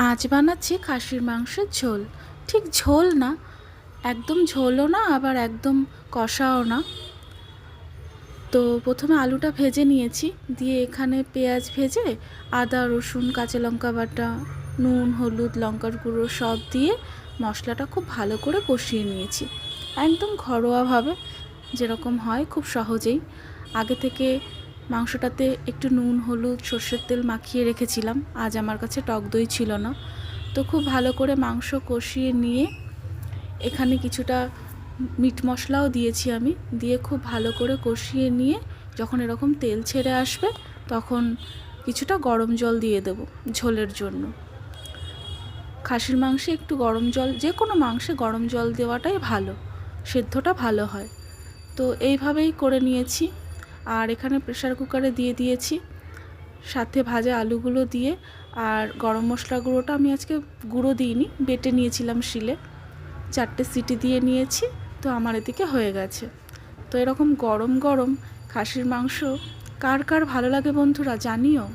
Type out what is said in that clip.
আজ বানাচ্ছি খাসির মাংসের ঝোল। ঠিক ঝোল না, একদম ঝোলও না, আবার একদম কষাও না। তো প্রথমে আলুটা ভেজে নিয়েছি, দিয়ে এখানে পেঁয়াজ ভেজে আদা রসুন কাঁচা লঙ্কা বাটা নুন হলুদ লঙ্কার গুঁড়ো সব দিয়ে মশলাটা খুব ভালো করে কষিয়ে নিয়েছি, একদম ঘরোয়াভাবে যেরকম হয় খুব সহজেই। আগে থেকে মাংসটাতে একটু নুন হলুদ সর্ষের তেল মাখিয়ে রেখেছিলাম, আজ আমার কাছে টক দই ছিল না। তো খুব ভালো করে মাংস কষিয়ে নিয়ে এখানে কিছুটা মিট মশলাও দিয়েছি আমি, দিয়ে খুব ভালো করে কষিয়ে নিয়ে যখন এরকম তেল ছেড়ে আসবে তখন কিছুটা গরম জল দিয়ে দেব ঝোলের জন্য। খাসির মাংসে একটু গরম জল, যে কোনো মাংসে গরম জল দেওয়াটাই ভালো, সেদ্ধটা ভালো হয়। তো এইভাবেই করে নিয়েছি। আর এখানে প্রেসার কুকারে দিয়ে দিয়েছি, সাথে ভাজা আলুগুলো দিয়ে। আর গরম মশলা গুঁড়োটা আমি আজকে গুঁড়ো দিইনি, বেটে নিয়েছিলাম শিলে, 4টে সিটি দিয়ে নিয়েছি। তো আমার এদিকে হয়ে গেছে। তো এরকম গরম গরম খাসির মাংস কার কার ভালো লাগে বন্ধুরা জানিও।